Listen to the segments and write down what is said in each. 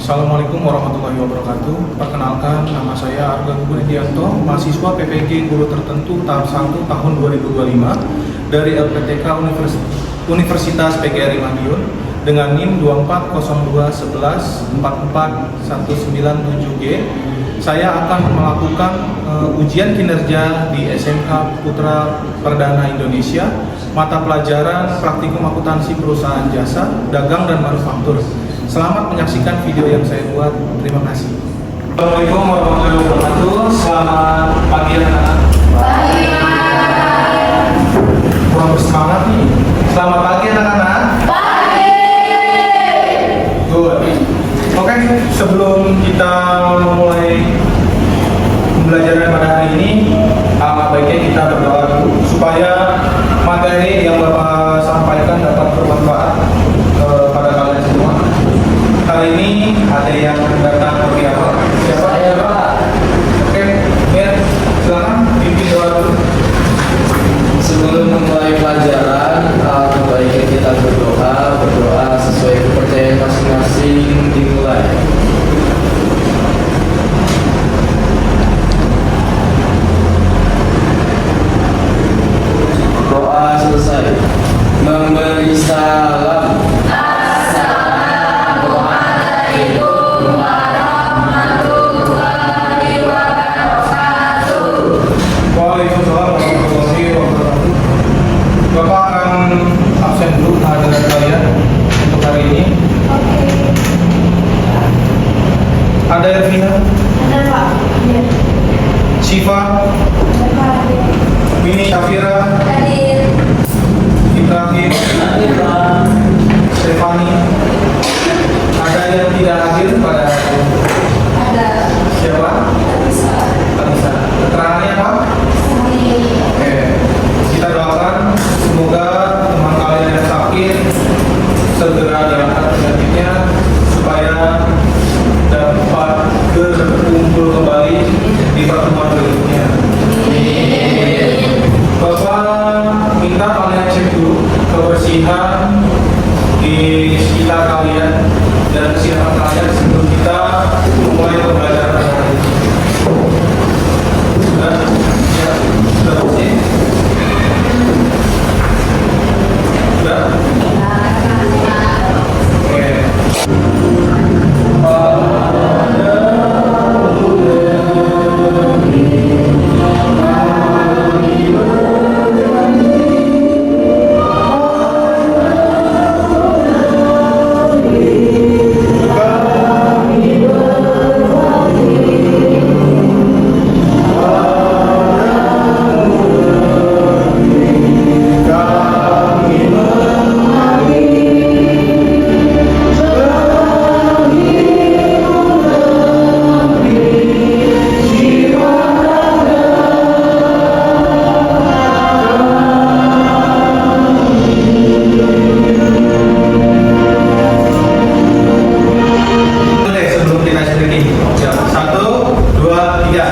Assalamualaikum warahmatullahi wabarakatuh. Perkenalkan, nama saya Arga Gugudianto, mahasiswa PPG Guru Tertentu tahap 1 tahun 2025 dari LPTK Universitas PGRI Madiun dengan NIM 240211441997G. Saya akan melakukan ujian kinerja di SMK Putra Perdana Indonesia, mata pelajaran praktikum akuntansi perusahaan jasa, dagang dan manufaktur. Selamat menyaksikan video yang saya buat. Terima kasih. Assalamualaikum warahmatullahi wabarakatuh. Selamat pagi anak-anak. Pagi. Kurang bersemangat nih. Selamat pagi anak-anak. Pagi. Good. Oke, sebelum kita memulai pembelajaran pada hari ini, alangkah baiknya kita berdoa dulu supaya materi yang Bapak sampaikan dapat bermanfaat pada kalian semua. Kali ini ada yang datang dari apa? Siapa? Saya, Pak. Oke, Mir, silakan pimpin doa dulu. Sebelum memulai pelajaran, baiknya kita berdoa sesuai kepercayaan masing-masing. Dimulai. Doa selesai. Memberi salam. Assalamualaikum warahmatullahi wabarakatuh. Waalaikumsalam warahmatullahi wabarakatuh. Bapak akan absen dulu dengan kalian untuk hari ini. Oke. Ada Elvina, Ada Pak. Iya. Syifa, Ada Pak. Mini Syafira, Hadir. Ibrahim, Stefani. Ada yang tidak hadir pada Ada. siapa? Bisa. Anissa. Keterangannya apa? Oke, kita doakan semoga teman kalian yang sakit segera diangkat penyakitnya supaya dapat berkumpul kembali di pertemuan berikutnya. Bapak minta kalian cek dulu kebersihan di sekitar kalian dan kesiapan kalian sebelum kita mulai pembelajaran hari ini. Sudah bersih? Sudah? Oke. Oke, sebelum kita sedikit. Siap. 1, 2, 3.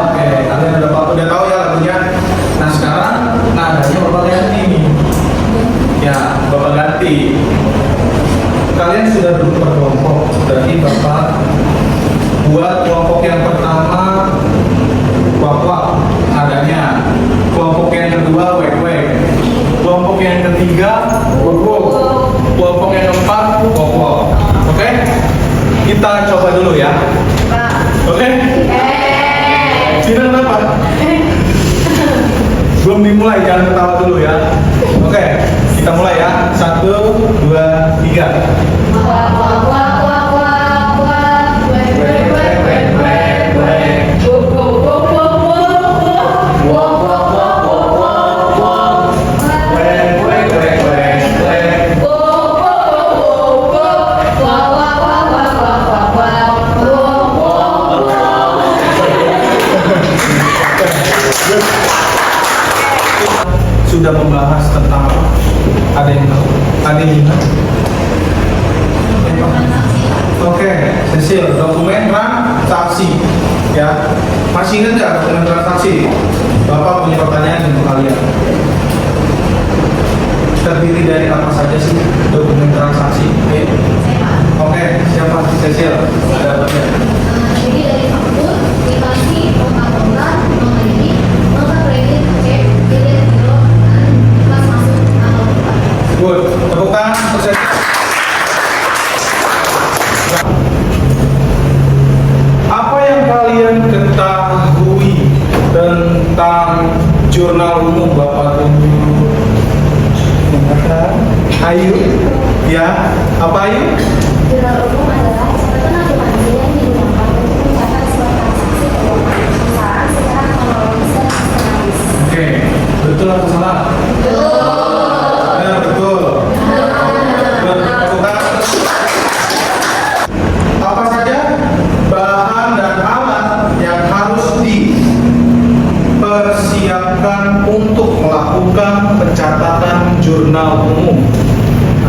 Oke, kalian udah tahu ya lagunya. Nah sekarang nadanya Bapak ganti nih. Ya, Bapak ganti. Kalian sudah duduk berkelompok, berarti Bapak buat kelompok yang pertama wak-wak nadanya, kelompok yang kedua wek-wek, kelompok yang ketiga wok-wok, kelompok yang keempat wok-wok. Oke? Kita coba dulu ya. Oke? Tidak apa? Belum dimulai, jangan ketawa dulu ya. Oke, kita mulai ya. 1, 2, 3. Sudah membahas tentang Ada yang tahu? Ada yang tahu? Oke, Cecil, dokumen transaksi. Ya, masih ingat nggak dokumen transaksi? Bapak punya pertanyaan untuk kalian. Terdiri dari apa saja sih dokumen transaksi? Oke, siapa? Cecil. Ada apa ya? Jadi dari faktur, kwitansi, nota kontrak, nota ini, nota kredit, cek, bilet, giro, dan pas masuk atau keluar. Good. Tepuk tangan untuk Cecil. Apa yang kalian ketahui tentang jurnal umum Bapak Guru? Ayu, ya, apa Ayu? Jurnal umum adalah catatan akuntansi yang digunakan untuk mencatat suatu transaksi keuangan perusahaan secara kronologis dan sistematis. Oke, betul atau salah? Betul. Tepuk tangan. Apa saja bahan dan alat yang harus dipersiapkan untuk melakukan pencatatan jurnal umum?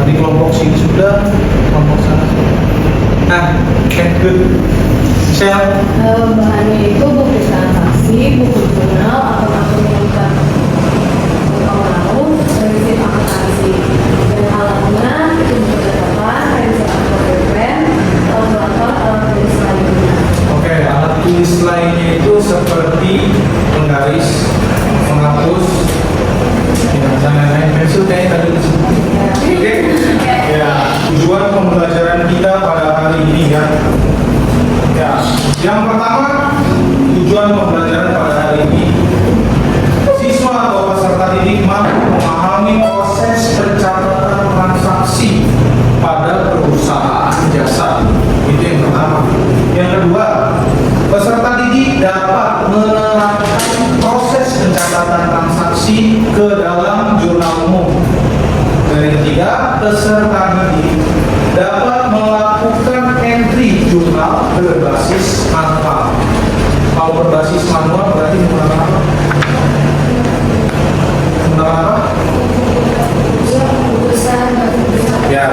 Tadi kelompok sini sudah, kelompok sana sudah. Nah, good. Share. Bahannya itu buku transaksi, buku jurnal, akun-akun yang tahun revisi akuntansi. Dan alatnya itu catatan, revisi akun kalkulator, alat tulis lainnya. Oke, alat tulis lainnya itu seperti menggaris, menghapus, dan lain-lain. Pensil kayaknya tadi disebut. Oke, ya. Tujuan pembelajaran kita pada hari ini ya. Ya, yang pertama tujuan pembelajaran pada hari ini, siswa atau peserta didik mampu memahami proses pencatatan transaksi pada perusahaan jasa. Itu yang pertama. Yang kedua, peserta didik dapat menerapkan proses pencatatan transaksi ke dalam jurnal umum. Dan yang ketiga, peserta didik dapat melakukan entry jurnal berbasis manual. Kalau berbasis manual berarti menggunakan apa? Menggunakan apa? Ya,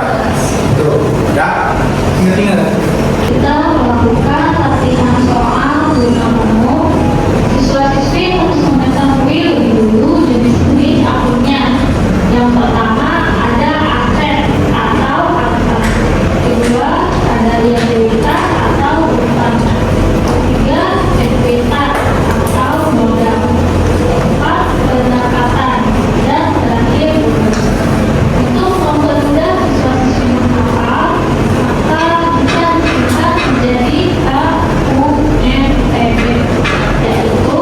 betul. Ya, ingat-ingat. Kita melakukan latihan soal jurnal umum. Siswa-siswi harus mengetahui lebih dulu jenis-jenis akunnya. Yang pertama ada aset atau akta. Kedua ada liabilitas atau utang. Ketiga ekuitas atau modal. Keempat pendapatan dan terakhir bunga. Untuk mempermudah siswa-siswi menghafal, maka bisa disingkat menjadi HUMPB, yaitu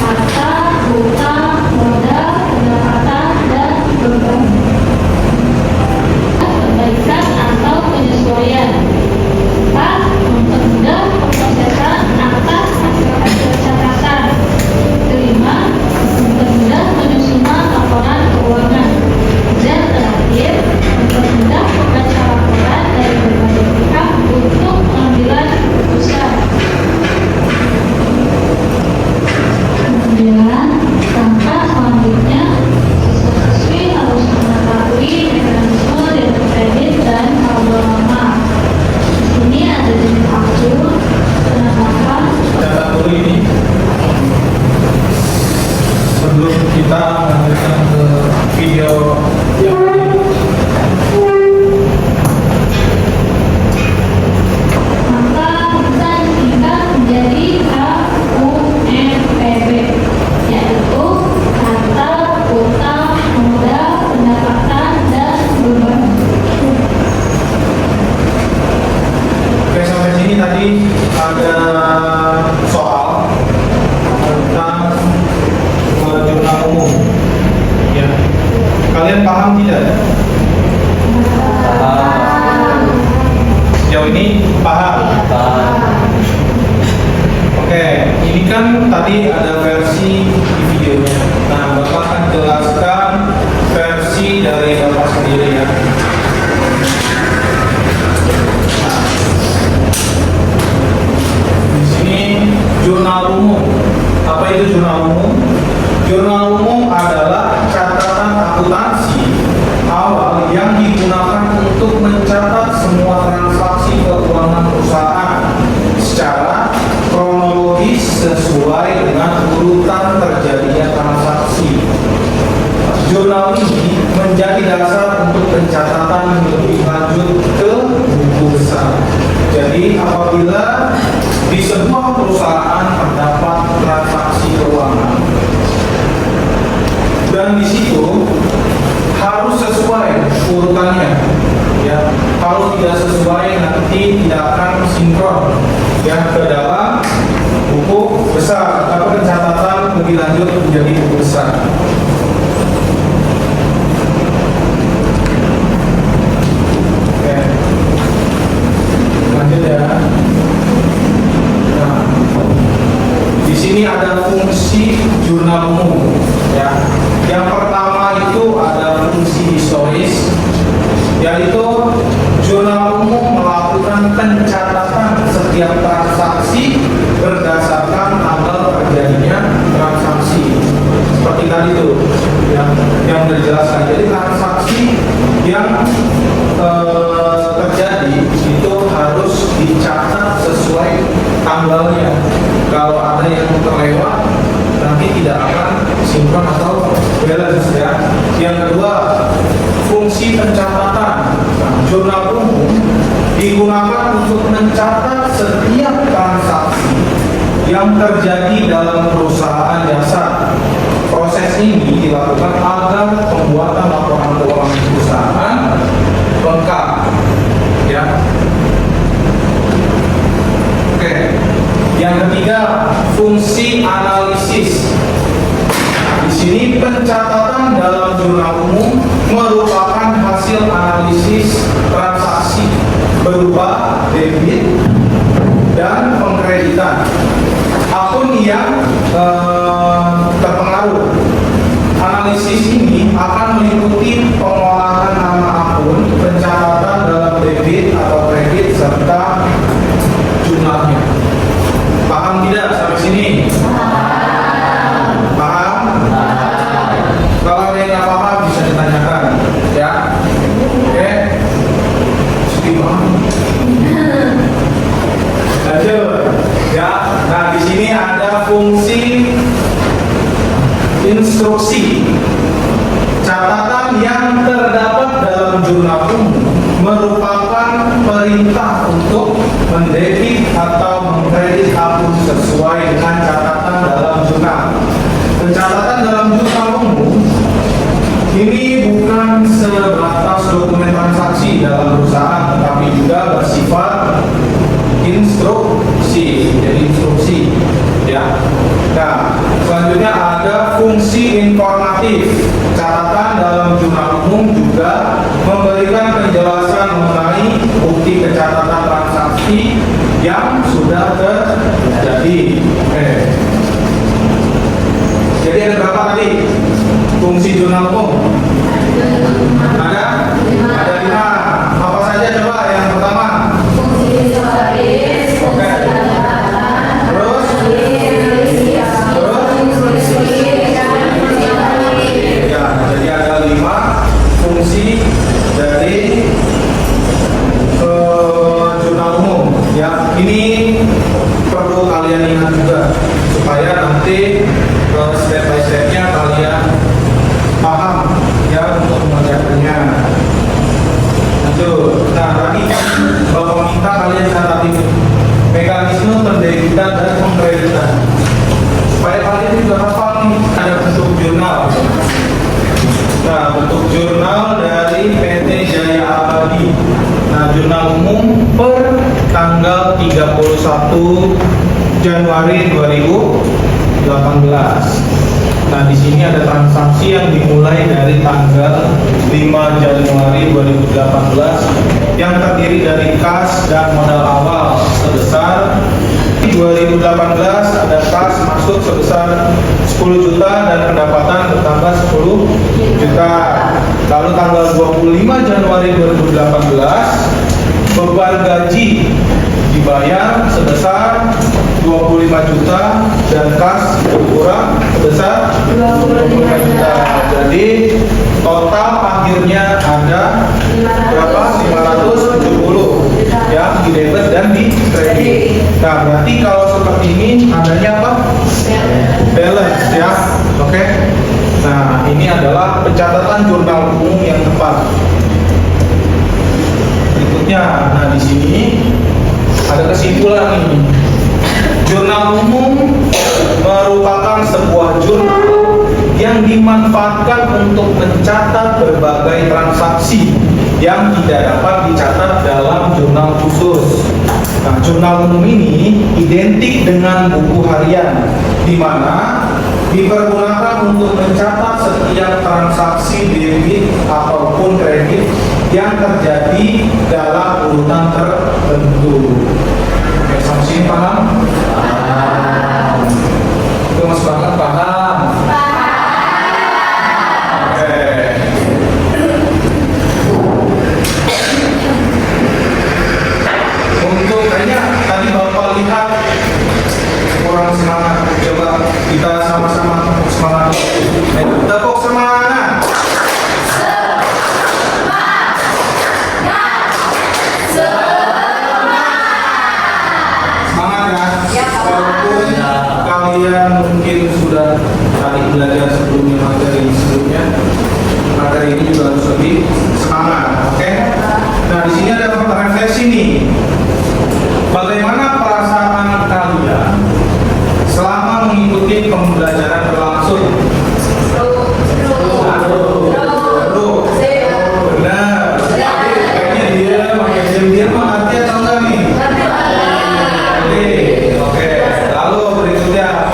harta, utang, modal, pendapatan, dan beban. Perbaikan atau penyesuaian. 4. Mempermudah pemrosesan atas hasil catatan. Kelima, mempermudah penyusunan laporan keuangan. Dan terakhir, mempermudah membaca laporan dari berbagai pihak untuk pengambilan keputusan. Kemudian, langkah selanjutnya, siswa-siswi harus mengetahui mekanisme debit kredit dan saldo lama. Di sini ada jenis akun, penambahan, Catat dulu ini sebelum kita lanjutkan ke video yang lain. maka bisa disingkat menjadi HUMPB, yaitu harta, utang, modal, pendapatan, dan beban. Oke, sampai sini tadi ada soal tentang jurnal umum. Ya, kalian paham tidak? Sejauh ini paham? Oke, ini kan tadi ada versi di videonya. Nah, Bapak akan jelaskan versi dari Bapak sendiri ya. Di sini jurnal umum. Apa itu jurnal umum? Jurnal umum adalah catatan akuntansi untuk mencatat semua transaksi keuangan perusahaan secara kronologis sesuai dengan urutan terjadinya transaksi. Jurnal ini menjadi dasar untuk pencatatan lebih lanjut ke buku besar. Jadi apabila di sebuah perusahaan terdapat transaksi keuangan dan di situ harus sesuai urutannya, ya. Kalau tidak sesuai nanti tidak akan sinkron ya ke dalam buku besar atau pencatatan lebih lanjut menjadi buku besar. Oke, lanjut ya. Nah, di sini ada fungsi jurnal umum ya. Yang pertama itu ada fungsi historis, yaitu jurnal umum melakukan pencatatan setiap transaksi berdasarkan tanggal terjadinya transaksi. Seperti tadi itu yang sudah dijelaskan. Jadi transaksi yang terjadi itu harus dicatat sesuai tanggalnya. Kalau ada yang terlewat nanti tidak akan sinkron atau balance ya. Yang kedua, fungsi pencatatan. Nah, jurnal umum digunakan untuk mencatat setiap transaksi yang terjadi dalam perusahaan jasa. Proses ini dilakukan agar pembuatan laporan keuangan perusahaan lengkap ya. Oke. Yang ketiga, fungsi analisis. Di sini pencatatan dalam jurnal umum merupakan hasil analisis transaksi berupa debit dan pengkreditan akun yang terpengaruh. Analisis ini akan meliputi pengolahan nama akun, pencatatan dalam debit atau kredit serta jumlahnya. Paham tidak sampai sini? Paham? Kalau ada yang nggak paham bisa ditanyakan, ya. Oke? Lanjut, ya. Nah di sini ada fungsi instruksi. Catatan yang terdapat dalam jurnal umum merupakan perintah untuk mendebit atau mengkredit akun sesuai dengan catatan dalam jurnal. Pencatatan dalam jurnal umum ini bukan sebatas dokumen transaksi dalam perusahaan, tetapi juga bersifat instruksi, jadi instruksi, ya. Nah, selanjutnya ada fungsi informatif. Catatan dalam jurnal umum juga memberikan penjelasan mengenai bukti pencatatan transaksi yang sudah terjadi. Jadi ada berapa tadi fungsi jurnal umum? Ada 5. Apa saja coba? Yang pertama. Oke. Terus? Ya, jadi ada 5 fungsi dari jurnal umum. Ya, ini perlu kalian ingat juga supaya nanti step by stepnya kalian paham ya untuk mengerjakannya. Lanjut. Nah, tadi Bapak minta kalian catat ini mekanisme pendebitan dan pengkreditan supaya kalian juga hafal nih ada bentuk jurnal. Nah, bentuk jurnal dari PT Jaya Abadi. Nah, jurnal umum per tanggal 31 Januari 2018. Nah, di sini ada transaksi yang dimulai dari tanggal 5 Januari 2018 yang terdiri dari kas dan modal awal sebesar 2018 ada kas masuk sebesar 10 juta dan pendapatan bertambah 10 juta. Lalu tanggal 25 Januari 2018 beban gaji dibayar sebesar 25 juta dan kas berkurang sebesar 25 juta. Jadi total akhirnya ada berapa? Nah, berarti kalau seperti ini adanya apa? Balance ya. Oke. Nah, ini adalah pencatatan jurnal umum yang tepat. Berikutnya, nah di sini ada kesimpulan nih. Jurnal umum merupakan sebuah jurnal yang dimanfaatkan untuk mencatat berbagai transaksi yang tidak dapat dicatat dalam jurnal khusus. Nah, jurnal umum ini identik dengan buku harian, di mana dipergunakan untuk mencatat setiap transaksi debit ataupun kredit yang terjadi dalam urutan tertentu. Oke, sampai sini paham? Itu Mas banget paham? Oke. Untuk kayaknya tadi Bapak lihat kurang semangat. Coba kita sama-sama semangat. Tepuk semangat. Semangat ya. Walaupun kalian mungkin sudah kali belajar sebelumnya, materi ini juga harus lebih semangat. Oke? Nah, di sini ada refleksi nih. Bagaimana perasaan kalian selama mengikuti pembelajaran berlangsung? Benar. Kayaknya dia pakai diam-diam mengerti atau enggak nih? Oke. Lalu berikutnya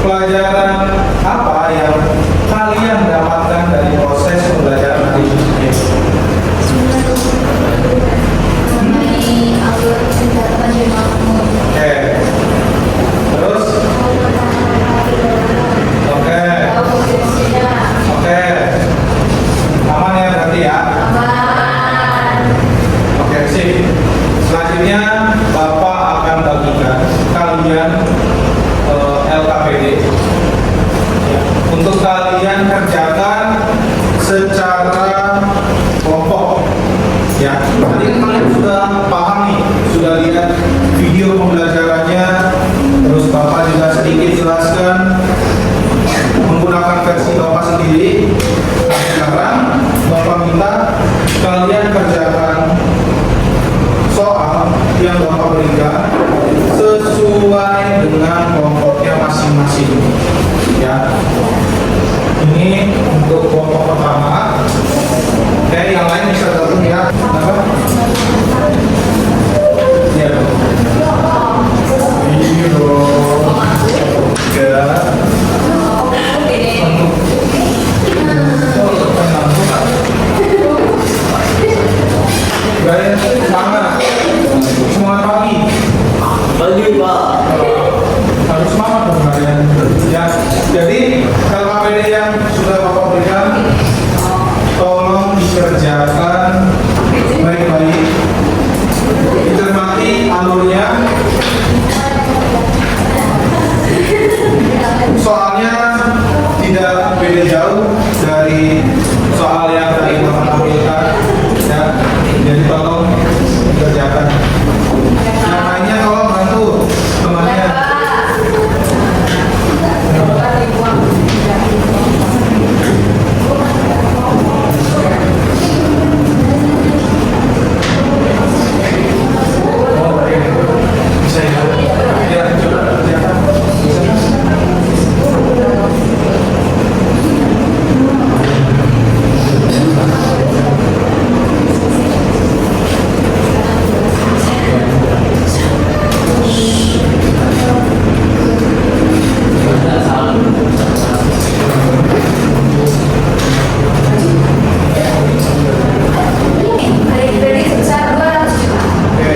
pelajaran apa yang kalian dapatkan dari proses pembelajaran hari ini? Oke. Terus? Oke. Oke. Aman ya berarti ya? Oke, sip. Selanjutnya Bapak akan bagikan kalian LKPD. Ya. Untuk kalian kerjakan secara kelompok. Ya, tadi kalian sudah paham nih, sudah lihat video pembelajarannya, terus Bapak juga sedikit jelaskan menggunakan versi Bapak sendiri. Nah, sekarang Bapak minta kalian kerjakan soal yang Bapak berikan sesuai dengan kelompoknya masing-masing. Ya, ini untuk kelompok pertama. Oke, yang lain bisa gabung ya. Kenapa? Ya. Ini dong. Ya. Kalian semangat. Semangat pagi. Pagi Pak. Harus semangat dong kalian. Ya. Jadi LKPD yang sudah Bapak berikan, tolong dikerjakan baik-baik, dicermati alurnya. Soalnya tidak beda jauh dari soal yang tadi Bapak tampilkan, ya. Jadi tolong dikerjakan. Yang lainnya tolong bantu temannya. Bisa ya? Ya, coba kerjakan. Kredit sebesar 200 juta. Oke.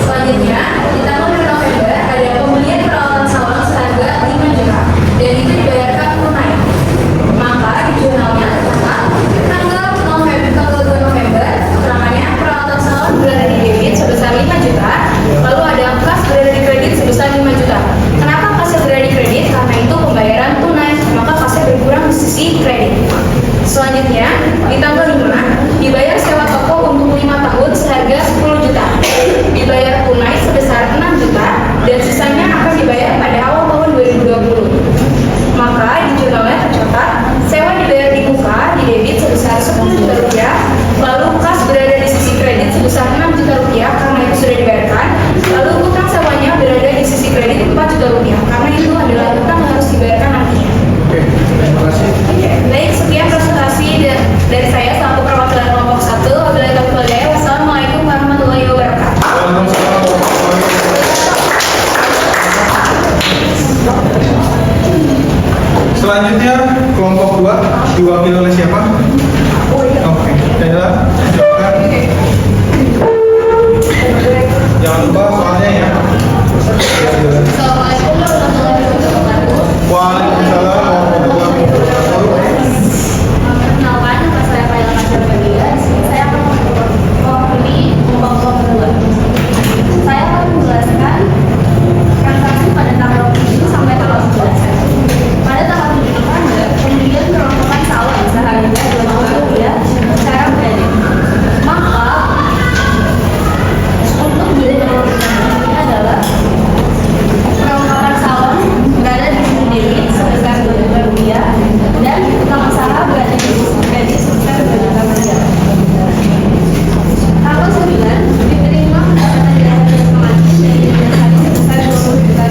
Selanjutnya, di tanggal 2 November ada pembelian peralatan salon seharga 5 juta dan itu dibayarkan tunai. Maka di jurnalnya tercatat tanggal 2 November keterangannya peralatan salon berada di debit sebesar 5 juta, lalu ada kas berada di kredit sebesar 5 juta. Kenapa kasnya berada di kredit? Karena itu pembayaran tunai, maka kasnya berkurang di sisi kredit. Selanjutnya, di tanggal 5 dibayar sewa toko untuk 5 tahun seharga 10 juta. diwakili oleh siapa? Oh iya. Oke, Kayla, silakan. Jangan lupa soalnya ya. Assalamualaikum warahmatullahi wabarakatuh. Waalaikumsalam warahmatullahi wabarakatuh. Perkenalkan, nama saya Kayla Kacar Badia. Di sini saya akan mewakili kelompok kedua. Saya akan menjelaskan transaksi pada tanggal 7 sampai tanggal 11. Pada tanggal 7 November, kemudian berlakukan saldo seharga Rp2 secara kredit. Maka untuk biaya yang adalah perlengkapan salon berada di sisi debit sebesar Rp2 dan utang usaha berada di sisi kredit sebesar Rp2. Tanggal 9 diterima pendapatan jasa pengajuan dari jasanya sebesar Rp20 juta.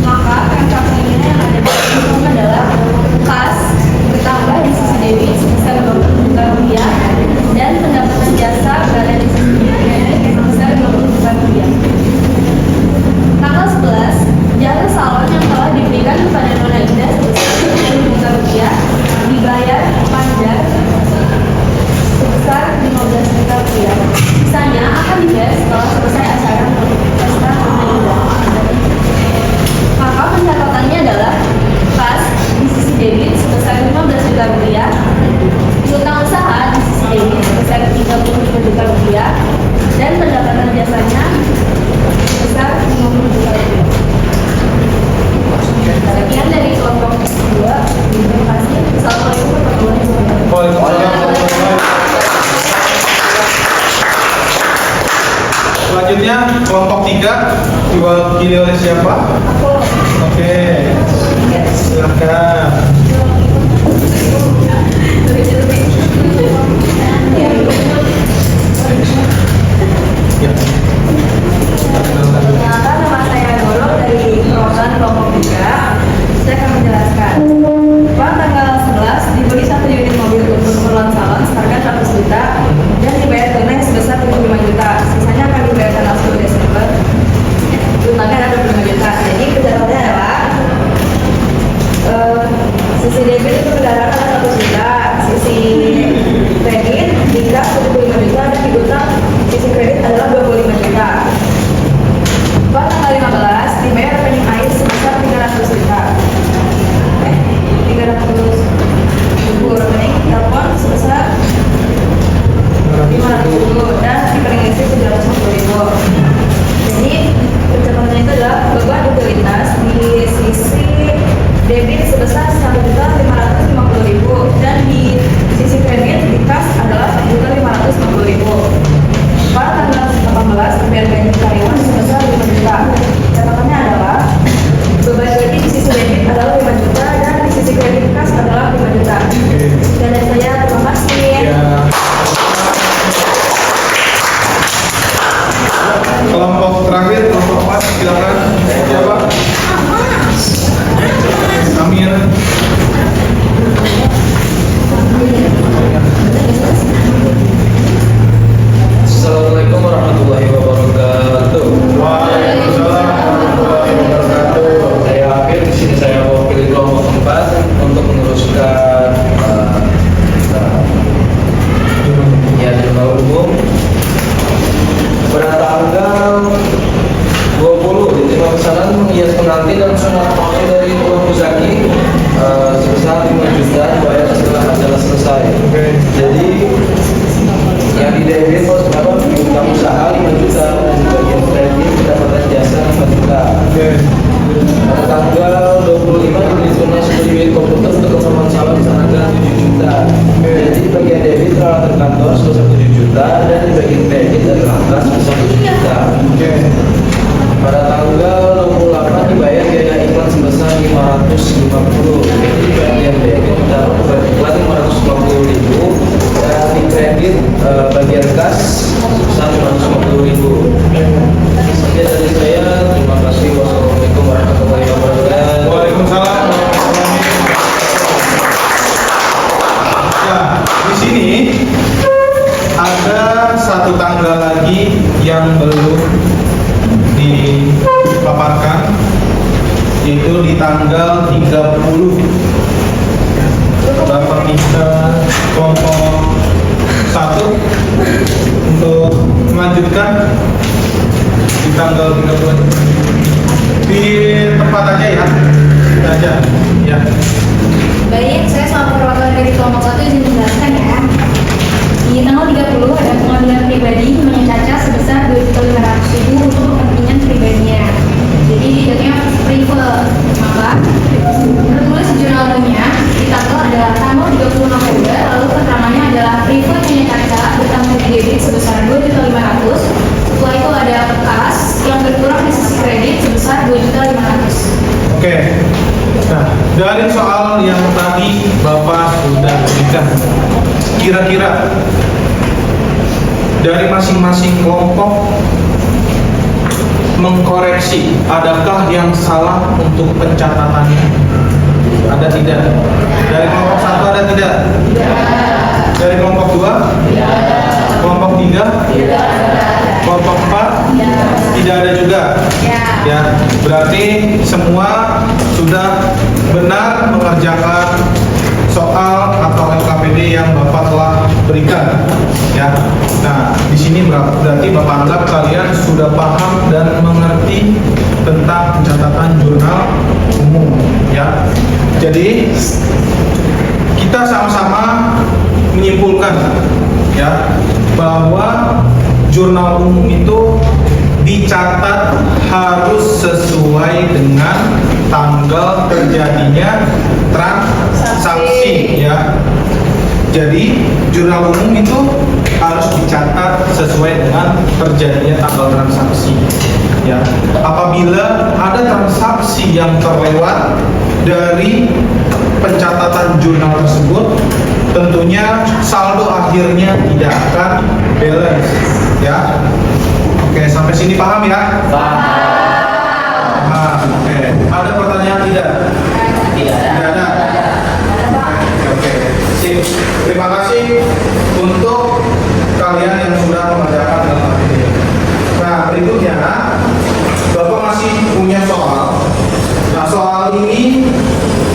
Maka transaksi ini yang ada di sini adalah kas ditambah di sisi debit sebesar Rp20 juta dan pendapatan jasa berada di sisi kredit sebesar Rp20 juta. Tanggal 11, jasa salon yang telah diberikan kepada Nona Indah sebesar Rp20 juta dibayar pajak sebesar Rp15 juta. Sisanya akan dibayar setelah selesai acara pesta Nona Indah. Maka pencatatannya adalah kas di sisi debit sebesar Rp15 juta, utang usaha di sisi debit sebesar Rp35 juta dan pendapatan jasanya sebesar Rp50 juta. Sekian dari kelompok 2. Terima kasih. Assalamualaikum warahmatullahi wabarakatuh. Waalaikumsalam. Selanjutnya kelompok 3 diwakili oleh siapa? Oke, silakan. Ya. Perkenalkan, nama saya Nurul dari perwakilan kelompok 3. Saya akan menjelaskan. Pada tanggal 11 dibeli 1 unit mobil untuk keperluan salon seharga 100 juta dan dibayar tunai sebesar 75 juta. Sisanya akan dibayar tanggal 10 Desember. Tunanya ada 25 juta. Jadi pencatatannya adalah sisi debit itu kendaraan ada 1 juta, sisi kredit hingga 75 juta dan diutang sisi kredit adalah 25 juta. Pada tanggal 15 dibayar rekening air sebesar 300 juta. 300 ribu rekening telepon sebesar 500 ribu dan rekening listrik 750 ribu. Jadi pencatatannya itu adalah beban utilitas di sisi debit sebesar 1.550.000 dan di sisi kredit di kas adalah 1.550.000. Pada tanggal 18 dibayar gaji karyawan sebesar 5 juta. Catatannya adalah beban gaji di sisi debit adalah 5 juta dan di sisi kredit kas adalah 5 juta. Dan dari saya terima kasih. Ya. Kelompok terakhir, kelompok 4, silakan. Siapa? Amir. Assalamualaikum warahmatullahi wabarakatuh. Waalaikumsalam warahmatullahi wabarakatuh. Saya Afif, di sini saya mewakili kelompok 4 untuk meneruskan ya jurnal umum. Pada tanggal 20 diterima pesanan menghias pengantin dan sunat waktu dari Tuan Muzaki sebesar 5 juta dibayar setelah acara selesai. Jadi yang di debit bos berapa? Utang usaha 5 juta dan di bagian kredit pendapatan jasa 5 juta. Pada tanggal 25 dibeli tunas 1 unit komputer untuk keperluan salon seharga 7 juta. Jadi di bagian debit peralatan kantor sebesar 7 juta dan di bagian kredit adalah kas sebesar 7 juta. Pada tanggal 28 dibayar biaya iklan sebesar 550. Jadi di bagian debit kita bayar iklan 550.000 dan di kredit bagian kas sebesar 550.000. Sekian dari saya. Terima kasih. Wassalamualaikum warahmatullahi wabarakatuh. Waalaikumsalam. Ya, di sini ada satu tanggal lagi yang belum dipaparkan, yaitu di tanggal 30 tanggal 30 di tempat aja ya, kita aja ya. Baik, saya selaku perwakilan dari kelompok 1 izin menjelaskan ya. Di tanggal 30 ada pengambilan pribadi namanya Caca sebesar 2.500.000 untuk kepentingan pribadinya. Jadi didapatnya private. Maka tertulis di jurnalnya di tanggal adalah tanggal 30 November, lalu keterangannya adalah private punya Caca bertanggal debit sebesar 2.500.000. Setelah itu ada kas yang berkurang di sisi kredit sebesar 2.500.000. Oke. Nah, dari soal yang tadi Bapak sudah berikan, kira-kira dari masing-masing kelompok mengkoreksi adakah yang salah untuk pencatatannya? Ada tidak? Dari kelompok 1 ada tidak? Dari kelompok 2? Kelompok 3? Kelompok 4? Tidak ada juga. Ya, berarti semua sudah benar mengerjakan soal atau LKPD yang Bapak telah berikan. Ya. Nah, di sini berarti Bapak anggap kalian sudah paham dan mengerti tentang pencatatan jurnal umum, ya. Jadi kita sama-sama menyimpulkan ya bahwa jurnal umum itu dicatat harus sesuai dengan tanggal terjadinya transaksi ya. Jadi jurnal umum itu harus dicatat sesuai dengan terjadinya tanggal transaksi ya. Apabila ada transaksi yang terlewat dari pencatatan jurnal tersebut, tentunya saldo akhirnya tidak akan balance ya. Oke, sampai sini paham ya? Paham. Oke, ada pertanyaan tidak? Tidak ada. Oke, sip. Terima kasih untuk kalian yang sudah mengerjakan dalam ini. Nah, berikutnya Bapak masih punya soal. Nah, soal ini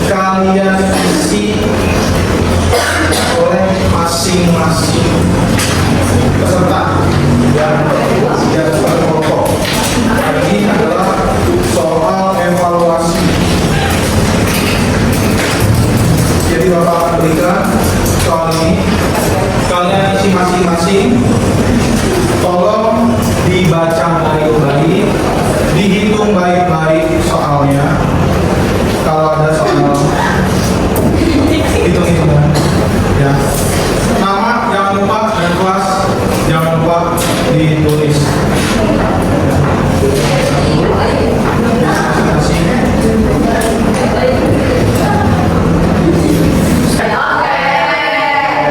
kalian isi oleh masing-masing peserta yang berkelompok. Ini adalah soal evaluasi. Jadi Bapak akan berikan soal ini, kalian isi masing-masing. Tolong dibaca baik-baik, dihitung baik-baik soalnya. Kalau ada soal hitung-hitungan ya. Nama jangan lupa dan kelas jangan lupa ditulis.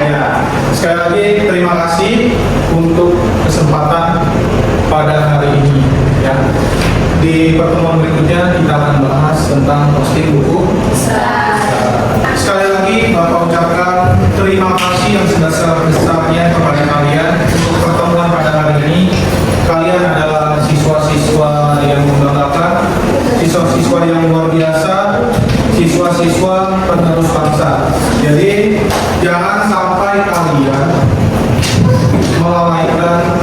Ya, sekali lagi terima kasih untuk kesempatan pada hari ini ya. Di pertemuan berikutnya kita akan bahas tentang posting buku. Sekali lagi Bapak ucapkan terima kasih yang sebesar-besarnya kepada kalian untuk pertemuan pada hari ini. Kalian adalah siswa-siswa yang membanggakan, siswa-siswa yang luar biasa, siswa-siswa penerus bangsa. Jadi jangan sampai kalian melalaikan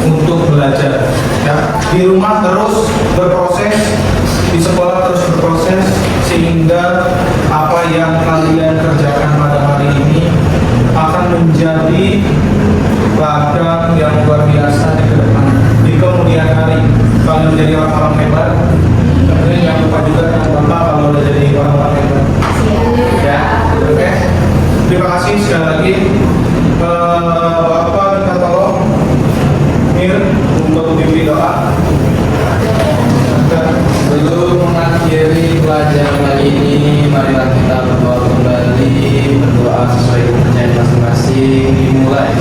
untuk belajar ya. Di rumah terus berproses, di sekolah terus berproses, sehingga apa yang kalian kerjakan pada hari ini akan menjadi ladang yang luar biasa di depan. Di kemudian hari kalian menjadi orang-orang hebat. Kemudian jangan lupa juga Bapak kalau udah jadi orang-orang hebat. Ya, oke. Terima kasih sekali lagi. Bapak minta tolong Mir untuk pimpin doa. Sebelum mengakhiri pelajaran kali ini, marilah kita berdoa kembali, berdoa sesuai kepercayaan masing-masing. Dimulai.